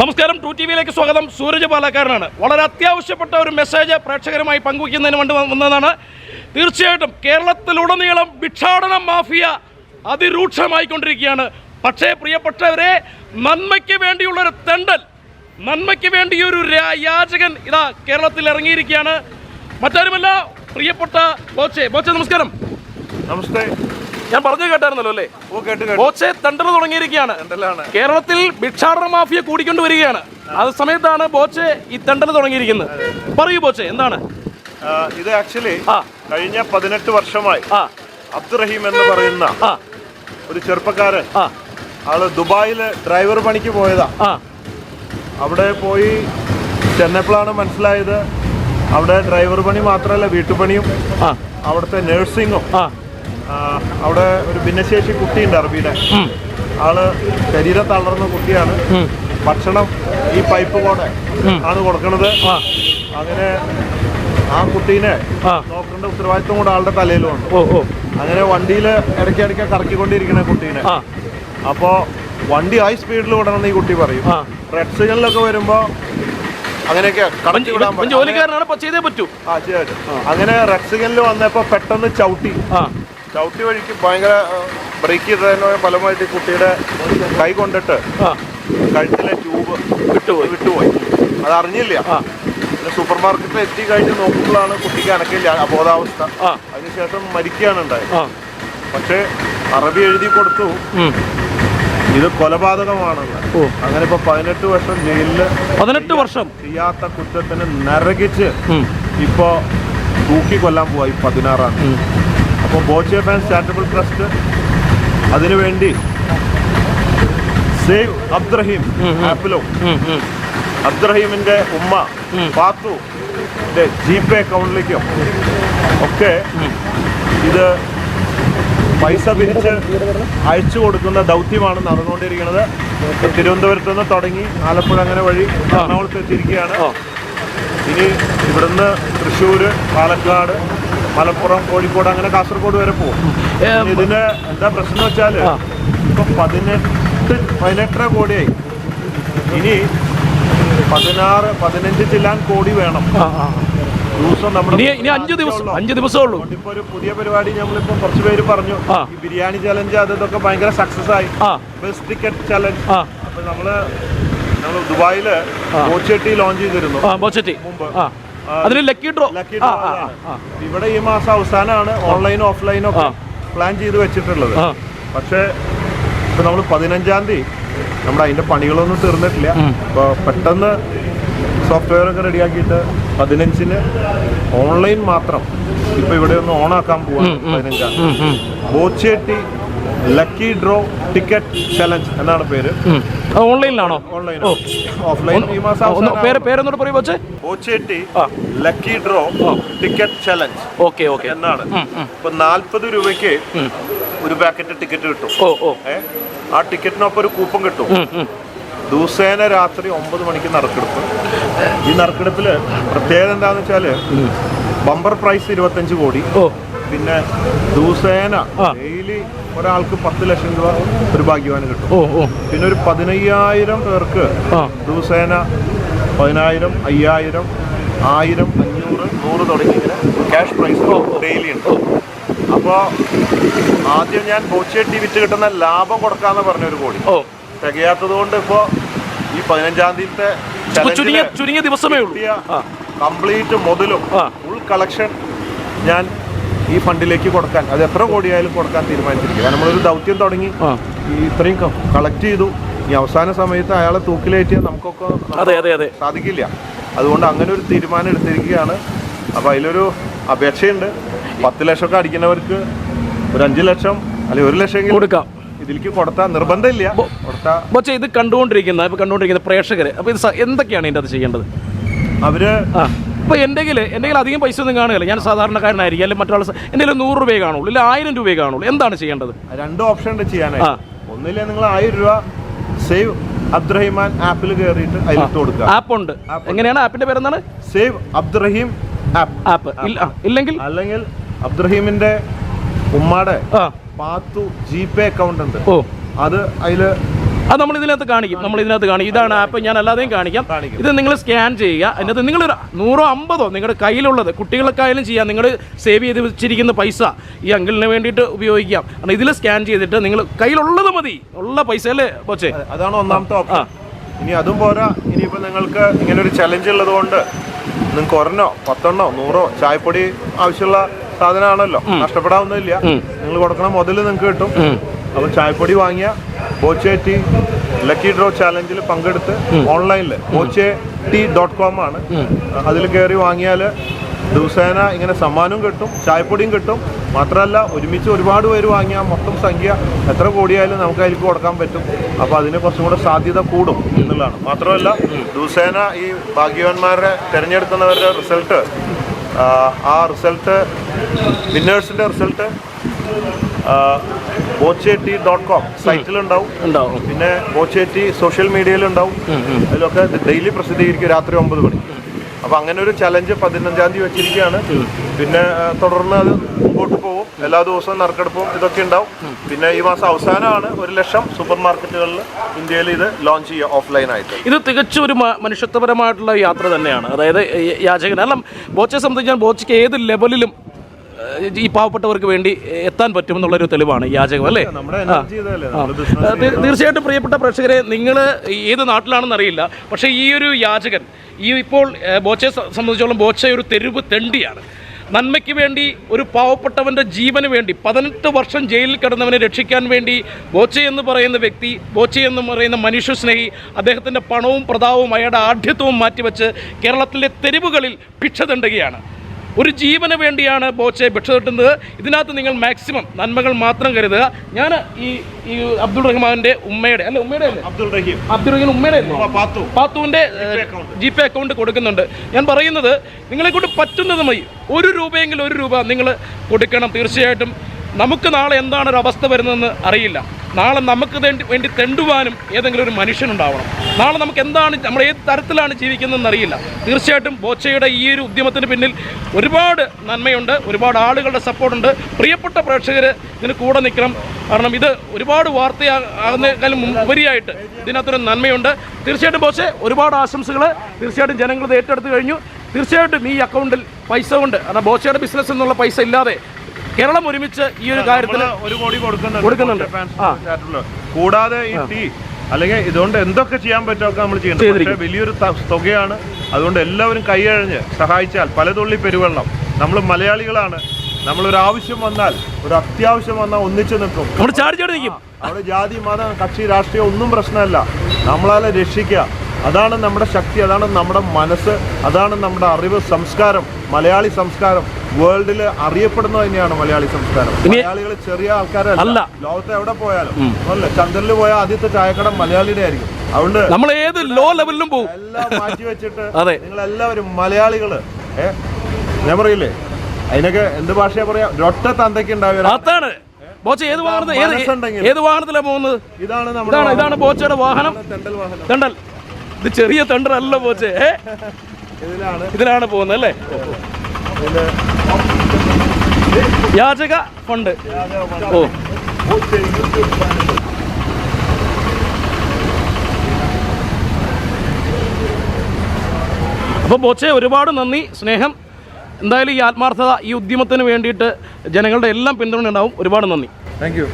നമസ്കാരം, to T വിയിലേക്ക് സ്വാഗതം. സൂരജ് പാലക്കാരനാണ്. വളരെ അത്യാവശ്യപ്പെട്ട ഒരു മെസ്സേജ് പ്രേക്ഷകരുമായി പങ്കുവയ്ക്കുന്നതിന് വേണ്ടി വന്നതാണ്. തീർച്ചയായിട്ടും കേരളത്തിലുടനീളം ഭിക്ഷാടന മാഫിയ അതിരൂക്ഷമായിക്കൊണ്ടിരിക്കുകയാണ്. പക്ഷേ പ്രിയപ്പെട്ടവരെ, നന്മയ്ക്ക് വേണ്ടിയുള്ളൊരു തെണ്ടൽ, നന്മയ്ക്ക് വേണ്ടിയൊരു യാചകൻ ഇതാ കേരളത്തിൽ ഇറങ്ങിയിരിക്കുകയാണ്. മറ്റാരുമല്ല, പ്രിയപ്പെട്ട ബോച്ചെ. ബോച്ചെ നമസ്കാരം. നമസ്തേ. ഞാൻ പറഞ്ഞു കേട്ടായിരുന്നല്ലോ അല്ലേ? ബോച്ചെ തെണ്ടൽ തുടങ്ങിയിരിക്കുകയാണ്. കേരളത്തിൽ ഭിക്ഷാടന മാഫിയ കൂടിക്കൊണ്ടുവരികയാണ്. അത് സമയത്താണ് ബോച്ചെ ഈ തെണ്ടൽ തുടങ്ങിയിരിക്കുന്നത്. പറയൂ ബോച്ചെ, എന്താണ് ഇത്? ആക്ച്വലി കഴിഞ്ഞ 18 വർഷമായി അബ്ദുറഹീം എന്ന് പറയുന്ന ഒരു ചെറുപ്പക്കാരൻ, ആള് ദുബായില് ഡ്രൈവർ പണിക്ക് പോയതാ. അവിടെ പോയി ചെന്നപ്പോഴാണ് മനസ്സിലായത്, അവിടെ ഡ്രൈവർ പണി മാത്രമല്ല, വീട്ടുപണിയും അവിടുത്തെ നേഴ്സിങ്ങും. അവിടെ ഒരു ഭിന്നശേഷി കുട്ടിയുണ്ട്, അറബിയുടെ ആള്. ശരീരം തളർന്ന കുട്ടിയാണ്. ഭക്ഷണം ഈ പൈപ്പ് കൂടെ ആണ് കൊടുക്കണത്. അങ്ങനെ ആ കുട്ടീനെ നോക്കേണ്ട ഉത്തരവാദിത്വം കൂടെ ആളുടെ തലയിലും ഉണ്ട്. അങ്ങനെ വണ്ടിയിൽ ഇടയ്ക്കിടയ്ക്ക് കറക്കിക്കൊണ്ടിരിക്കണ കുട്ടീനെ. അപ്പോൾ വണ്ടി ഹൈ സ്പീഡിൽ വിടണമെന്ന് ഈ കുട്ടി പറയും. റെഡ് സിഗ്നലിലൊക്കെ വരുമ്പോൾ അങ്ങനെയൊക്കെ ചെയ്തേ പറ്റൂ. അങ്ങനെ റെഡ് സിഗ്നലിൽ വന്നപ്പോൾ പെട്ടെന്ന് ചവിട്ടി വഴിക്ക് ഭയങ്കര ബ്രേക്ക് ചെയ്തതിന് ഫലമായിട്ട് ഈ കുട്ടിയുടെ കൈ കൊണ്ടിട്ട് കഴുത്തിലെ ട്യൂബ് വിട്ടുപോയി. അത് അറിഞ്ഞില്ല. പിന്നെ സൂപ്പർ മാർക്കറ്റിൽ എത്തി കഴിഞ്ഞ് നോക്കുമ്പോഴാണ് കുട്ടിക്ക് അനക്കില്ല, അബോധാവസ്ഥ. അതിനുശേഷം മരിക്കുകയാണ് ഉണ്ടായത്. പക്ഷേ അറബി എഴുതി കൊടുത്തു ഇത് കൊലപാതകമാണെന്ന്. അങ്ങനെ ഇപ്പൊ 18 വർഷം ജയിലില്, 18 വർഷം ചെയ്യാത്ത കുറ്റത്തിന് നരകിച്ച് ഇപ്പോ തൂക്കി കൊല്ലാൻ പോവാ ഈ 16-ാം തീയതി. അപ്പോൾ ബോച്ചെ ഫാൻസ് ചാരിറ്റബിൾ ട്രസ്റ്റ് അതിനുവേണ്ടി സേവ് അബ്ദുറഹീം ആപ്പിലും അബ്ദുറഹീമിന്റെ ഉമ്മ പാത്തുന്റെ ജിപേ അക്കൗണ്ടിലേക്കും ഒക്കെ ഇത് പൈസ പിരിച്ച് അയച്ചു കൊടുക്കുന്ന ദൗത്യമാണ് നടന്നുകൊണ്ടിരിക്കുന്നത്. തിരുവനന്തപുരത്ത് നിന്ന് തുടങ്ങി ആലപ്പുഴ അങ്ങനെ വഴി എറണാകുളത്ത് എത്തിയിരിക്കുകയാണ്. ഇനി ഇവിടുന്ന് തൃശ്ശൂർ, പാലക്കാട്, മലപ്പുറം, കോഴിക്കോട്, അങ്ങനെ കാസർഗോഡ് വരെ പോകും. ഇതിന് എന്താ പ്രശ്നം എന്ന് വെച്ചാൽ, ഇപ്പം 18 കോടിയായി. ഇനി 16-15 ചില്ലാൻ കോടി വേണം ദിവസം. നമ്മുടെ 5 ദിവസമുള്ളൂ. ഇപ്പൊ ഒരു പുതിയ പരിപാടി നമ്മളിപ്പോ കുറച്ച് പേര് പറഞ്ഞു, ഈ ബിരിയാണി ചലഞ്ച് അതൊക്കെ ഭയങ്കര സക്സസ് ആയി. Best ticket challenge. അപ്പൊ നമ്മള് ദുബായില് ബോച്ചെട്ടി ലോഞ്ച് ചെയ്തിരുന്നു മുമ്പ്. ഇവിടെ ഈ മാസം അവസാനമാണ് ഓൺലൈനും ഓഫ്ലൈനും ഒക്കെ പ്ലാൻ ചെയ്ത് വെച്ചിട്ടുള്ളത്. പക്ഷേ ഇപ്പൊ നമ്മൾ 15-ാം തീയതി നമ്മുടെ അതിന്റെ പണികളൊന്നും തീർന്നിട്ടില്ല. അപ്പൊ പെട്ടെന്ന് സോഫ്റ്റ്വെയർ ഒക്കെ റെഡിയാക്കിയിട്ട് 15-ന് ഓൺലൈൻ മാത്രം ഇപ്പൊ ഇവിടെ ഒന്ന് ഓണാക്കാൻ പോവാണ്. 15-ാം Boche tea lucky draw ticket challenge എന്നാണ് പേര്. ഓൺലൈനിലാണോ? Online, offline. ഈ മാസം പേരെന്നോട് പറയൂ Boche. Boche tea lucky draw ticket challenge എന്നാണ്. ഇപ്പൊ 40 രൂപയ്ക്ക് ഒരു പാക്കറ്റ് ടിക്കറ്റ് കിട്ടും. ആ ടിക്കറ്റിനൊപ്പം ഒരു കൂപ്പൺ കിട്ടും. ദിവസേന രാത്രി 9 മണിക്ക് നറുക്കെടുപ്പ്. ഈ നറുക്കെടുപ്പില് പ്രത്യേകത എന്താന്ന് വെച്ചാല്, ബമ്പർ പ്രൈസ് 25 കോടി. പിന്നെ ദിവസേന ഡെയിലി ഒരാൾക്ക് 10 ലക്ഷം രൂപ ഒരു ഭാഗ്യവാന് കിട്ടും. പിന്നെ ഒരു 15,000 പേർക്ക് ദിവസേന 10,000, 5,000, 1,000, 500, 100 തുടങ്ങി ഇങ്ങനെ ക്യാഷ് പ്രൈസ് ഡെയിലി ഉണ്ട്. അപ്പോൾ ആദ്യം ഞാൻ ബോച്ചെട്ടി വിറ്റ് കിട്ടുന്ന ലാഭം കൊടുക്കാന്ന് പറഞ്ഞ 1 കോടി തികയാത്തത് കൊണ്ട് ഇപ്പോൾ ഈ 15-ാം തീയതിത്തെ ചുരുങ്ങിയ ദിവസമേ ഉള്ളൂ. കംപ്ലീറ്റ് മുതലും ഫുൾ കളക്ഷൻ ഞാൻ ഈ ഫണ്ടിലേക്ക് കൊടുക്കാൻ, അത് എത്ര കോടിയായാലും കൊടുക്കാൻ തീരുമാനിച്ചിരിക്കുക. നമ്മളൊരു ദൗത്യം തുടങ്ങി, ഇത്രയും കളക്ട് ചെയ്തു. ഈ അവസാന സമയത്ത് അയാളെ തൂക്കിലേറ്റിയാൽ നമുക്കൊക്കെ സാധിക്കില്ല. അതുകൊണ്ട് അങ്ങനെ ഒരു തീരുമാനം എടുത്തിരിക്കുകയാണ്. അപ്പോൾ അതിലൊരു അപേക്ഷയുണ്ട്. 10 ലക്ഷമൊക്കെ അടിക്കുന്നവർക്ക് ഒരു 5 ലക്ഷം അല്ലെങ്കിൽ 1 ലക്ഷം കൊടുക്കാം. ഇതിലേക്ക് കൊടുത്താൽ നിർബന്ധമില്ല. പക്ഷേ ഇത് കണ്ടുകൊണ്ടിരിക്കുന്ന പ്രേക്ഷകര്, അപ്പോൾ ഇത് എന്തൊക്കെയാണ് ഇതിൻ്റെ അത് ചെയ്യേണ്ടത്? അവര് ഇപ്പോൾ എന്തെങ്കിലും അധികം പൈസ ഒന്നും കാണുകയില്ല. ഞാൻ സാധാരണക്കാരനായിരിക്കും, അല്ലെങ്കിൽ മറ്റുള്ള എന്തെങ്കിലും 100 രൂപയെ കാണുള്ളൂ, ഇല്ല 1000 രൂപയെ കാണുള്ളൂ. എന്താണ് ചെയ്യേണ്ടത്? 2 ഓപ്ഷൻ ഉണ്ട് ചെയ്യാനായിട്ട്. ഒന്നില്ലേ, നിങ്ങൾ 1000 രൂപ സേവ് അബ്ദുറഹീമാൻ ആപ്പിൽ കയറിയിട്ട് അതിലിട്ട് കൊടുക്കുക. ആപ്പ് ഉണ്ട്. എങ്ങനെയാണ് ആപ്പിന്റെ പേരെന്താണ്? Save Abdurahim app. അല്ലെങ്കിൽ അബ്ദുറഹീമിന്റെ ഉമ്മാടെ പാത്തു ജിപേ അക്കൗണ്ട് ഉണ്ട്. അത് അതില് അത് നമ്മൾ ഇതിനകത്ത് കാണിക്കും. ഇതാണ് ആപ്പ്. ഞാൻ അല്ലാതെയും കാണിക്കാം. ഇത് നിങ്ങൾ സ്കാൻ ചെയ്യുക. അതിനകത്ത് നിങ്ങൾ 100 50 നിങ്ങളുടെ കയ്യിലുള്ളത്, കുട്ടികൾക്കായാലും ചെയ്യാം. നിങ്ങൾ സേവ് ചെയ്ത് വെച്ചിരിക്കുന്ന പൈസ ഈ അങ്കിളിന് വേണ്ടിയിട്ട് ഉപയോഗിക്കാം. കാരണം ഇതിൽ സ്കാൻ ചെയ്തിട്ട് നിങ്ങൾ കയ്യിലുള്ളത് മതി, ഉള്ള പൈസ അല്ലേ ബോച്ചേ? അതാണ് ഒന്നാമത്തെ ഓപ്ഷൻ. ഇനി അതും പോരാ, ഇനിയിപ്പോൾ നിങ്ങൾക്ക് ഇങ്ങനെ ഒരു ചലഞ്ച് ഉള്ളത് കൊണ്ട് നിങ്ങൾക്ക് 1 10 100 ചായപ്പൊടി ആവശ്യമുള്ള സാധനമാണല്ലോ, നഷ്ടപ്പെടാവുന്നില്ല. നിങ്ങൾ കൊടുക്കണം മുതൽ നിങ്ങൾക്ക് കിട്ടും. അപ്പോൾ ചായപ്പൊടി വാങ്ങിയ ബോച്ചേറ്റി ലക്കി ഡ്രോ ചാലഞ്ചിൽ പങ്കെടുത്ത് ഓൺലൈനിൽ bochetti.com ആണ്, അതിൽ കയറി വാങ്ങിയാൽ ദിവസേന ഇങ്ങനെ സമ്മാനവും കിട്ടും, ചായപ്പൊടിയും കിട്ടും. മാത്രമല്ല ഒരുമിച്ച് ഒരുപാട് പേര് വാങ്ങിയാൽ മൊത്തം സംഖ്യ എത്ര കോടിയായാലും നമുക്ക് അതിലേക്ക് കൊടുക്കാൻ പറ്റും. അപ്പോൾ അതിന് കുറച്ചും കൂടെ സാധ്യത കൂടും എന്നുള്ളതാണ്. മാത്രമല്ല ദിവസേന ഈ ഭാഗ്യവാന്മാരെ തിരഞ്ഞെടുക്കുന്നവരുടെ റിസൾട്ട്, ആ റിസൾട്ട് വിന്നേഴ്സിൻ്റെ റിസൾട്ട് bochetti.com സൈറ്റിലുണ്ടാവും. പിന്നെ ബോച്ചേറ്റി സോഷ്യൽ മീഡിയയിലുണ്ടാവും. അതിലൊക്കെ ഡെയിലി പ്രസിദ്ധീകരിക്കും രാത്രി 9 മണി. അപ്പോൾ അങ്ങനെ ഒരു ചലഞ്ച് 15-ാം തീയതി വെച്ചിരിക്കുകയാണ്. പിന്നെ തുടർന്ന് അത് മുമ്പോട്ട് പോകും. എല്ലാ ദിവസവും നറുക്കെടുപ്പും ഇതൊക്കെ ഉണ്ടാവും. പിന്നെ ഈ മാസം അവസാനമാണ് 1,00,000 സൂപ്പർ മാർക്കറ്റുകളിൽ ഇന്ത്യയിൽ ഇത് ലോഞ്ച് ചെയ്യുക ഓഫ്ലൈനായിട്ട്. ഇത് തികച്ചും ഒരു മനുഷ്യത്വപരമായിട്ടുള്ള യാത്ര തന്നെയാണ്. അതായത് യാചകൻ, കാരണം ബോച്ചയെ സംബന്ധിച്ചാൽ ബോച്ചയ്ക്ക് ഏത് ലെവലിലും ഈ പാവപ്പെട്ടവർക്ക് വേണ്ടി എത്താൻ പറ്റുമെന്നുള്ളൊരു തെളിവാണ് യാചകം, അല്ലേ? തീർച്ചയായിട്ടും പ്രിയപ്പെട്ട പ്രേക്ഷകരെ, നിങ്ങൾ ഏത് നാട്ടിലാണെന്ന് അറിയില്ല, പക്ഷേ ഈ ഒരു യാചകൻ, ഇപ്പോൾ ബോച്ചയെ സംബന്ധിച്ചോളം ബോച്ച ഒരു തെരുവ് തെണ്ടിയാണ്. നന്മയ്ക്ക് വേണ്ടി, ഒരു പാവപ്പെട്ടവൻ്റെ ജീവന് വേണ്ടി 18 വർഷം ജയിലിൽ കിടന്നവനെ രക്ഷിക്കാൻ വേണ്ടി ബോച്ച എന്ന് പറയുന്ന വ്യക്തി, ബോച്ച എന്ന് പറയുന്ന മനുഷ്യസ്നേഹി, അദ്ദേഹത്തിൻ്റെ പണവും പ്രതാപവും അയാളുടെ ആഢ്യത്വവും മാറ്റിവെച്ച് കേരളത്തിലെ തെരുവുകളിൽ ഭിക്ഷ തെണ്ടുകയാണ്. ഒരു ജീവന് വേണ്ടിയാണ് ബോച്ചയെ ഭിക്ഷ തട്ടുന്നത്. ഇതിനകത്ത് നിങ്ങൾ മാക്സിമം നന്മകൾ മാത്രം കരുതുക. ഞാൻ ഈ അബ്ദുൾ റഹ്മാൻ്റെ ഉമ്മയുടെ അബ്ദുൾ റഹീം ഉമ്മയുടെ പാത്തുവിൻ്റെ GPay അക്കൗണ്ട് കൊടുക്കുന്നുണ്ട്. ഞാൻ പറയുന്നത്, നിങ്ങളെ കൊണ്ട് പറ്റുന്നത് മതി. 1 രൂപയെങ്കിലും 1 രൂപ നിങ്ങൾ കൊടുക്കണം. തീർച്ചയായിട്ടും നമുക്ക് നാളെ എന്താണ് ഒരു അവസ്ഥ വരുന്നതെന്ന് അറിയില്ല. നാളെ നമുക്ക് വേണ്ടി തെണ്ടുവാനും ഏതെങ്കിലും ഒരു മനുഷ്യനുണ്ടാവണം. നാളെ നമുക്ക് എന്താണ്, നമ്മൾ ഏത് തരത്തിലാണ് ജീവിക്കുന്നതെന്ന് അറിയില്ല. തീർച്ചയായിട്ടും ബോച്ചയുടെ ഈ ഒരു ഉദ്യമത്തിന് പിന്നിൽ ഒരുപാട് നന്മയുണ്ട്, ഒരുപാട് ആളുകളുടെ സപ്പോർട്ടുണ്ട്. പ്രിയപ്പെട്ട പ്രേക്ഷകർ ഇതിന് കൂടെ നിൽക്കണം. കാരണം ഇത് ഒരുപാട് വാർത്തയാകുന്നതിനേക്കാളും ഉപരിയായിട്ട് ഇതിനകത്തൊരു നന്മയുണ്ട്. തീർച്ചയായിട്ടും ബോച്ചെ, ഒരുപാട് ആശംസകൾ. തീർച്ചയായിട്ടും ജനങ്ങൾ ഇത് ഏറ്റെടുത്ത് കഴിഞ്ഞു. തീർച്ചയായിട്ടും ഈ അക്കൗണ്ടിൽ പൈസ കൊണ്ട്, കാരണം ബോച്ചയുടെ ബിസിനസ് എന്നുള്ള പൈസ ഇല്ലാതെ കേരളം ഒരുമിച്ച് ഈ ഒരു കാര്യത്തിൽ 1 കോടി കൊടുക്കുന്നുണ്ട്. കൂടാതെ ഈ ടീ അല്ലെങ്കിൽ ഇതുകൊണ്ട് എന്തൊക്കെ ചെയ്യാൻ പറ്റുമൊക്കെ നമ്മൾ ചെയ്യുന്നത് വലിയൊരു തുകയാണ്. അതുകൊണ്ട് എല്ലാവരും കൈയഴിഞ്ഞ് സഹായിച്ചാൽ പലതുള്ളി പെരുവെള്ളം. നമ്മൾ മലയാളികളാണ്, നമ്മളൊരു ആവശ്യം വന്നാൽ, ഒരു അത്യാവശ്യം വന്നാൽ ഒന്നിച്ചു നിൽക്കും. അവിടെ ജാതി മതം കക്ഷി രാഷ്ട്രീയം ഒന്നും പ്രശ്നമല്ല. നമ്മളാലെ രക്ഷിക്കുക, അതാണ് നമ്മുടെ ശക്തി, അതാണ് നമ്മുടെ മനസ്സ്, അതാണ് നമ്മുടെ അറിവ്, സംസ്കാരം. മലയാളി സംസ്കാരം വേൾഡിൽ അറിയപ്പെടുന്നത് തന്നെയാണ് മലയാളി സംസ്കാരം. മലയാളികൾ ചെറിയ ആൾക്കാരല്ല. ലോകത്ത് എവിടെ പോയാലും അല്ലേ, ചന്ദ്രനിൽ പോയാൽ ആദ്യത്തെ ചായക്കട മലയാളിയുടെ ആയിരിക്കും. അതുകൊണ്ട് നമ്മൾ ഏത് ലോ ലെവലിലും പോകും. എല്ലാം മാറ്റി വെച്ചിട്ട് നിങ്ങൾ എല്ലാവരും മലയാളികള്, ഞാൻ പറയില്ലേ, അതിനൊക്കെ എന്ത് ഭാഷയാ പറയാ, ഒറ്റ തന്തയ്ക്ക് ഉണ്ടാവുക. ഏത് വാഹനത്തിലാണ് പോകുന്നത്? ഇതാണ് ബോച്ചയുടെ വാഹനം. തെണ്ടൽ. ഇത് ചെറിയ തെണ്ടലല്ല ബോച്ചെ, ഇതിലാണ് പോകുന്നത് അല്ലേ? യാചക ഫണ്ട്. ഓ, അപ്പോൾ ബോച്ചെ ഒരുപാട് നന്ദി, സ്നേഹം. എന്തായാലും ഈ ആത്മാർത്ഥത, ഈ ഉദ്യമത്തിന് വേണ്ടിയിട്ട് ജനങ്ങളുടെ എല്ലാം പിന്തുണ ഉണ്ടാവും. ഒരുപാട് നന്ദി. Thank you.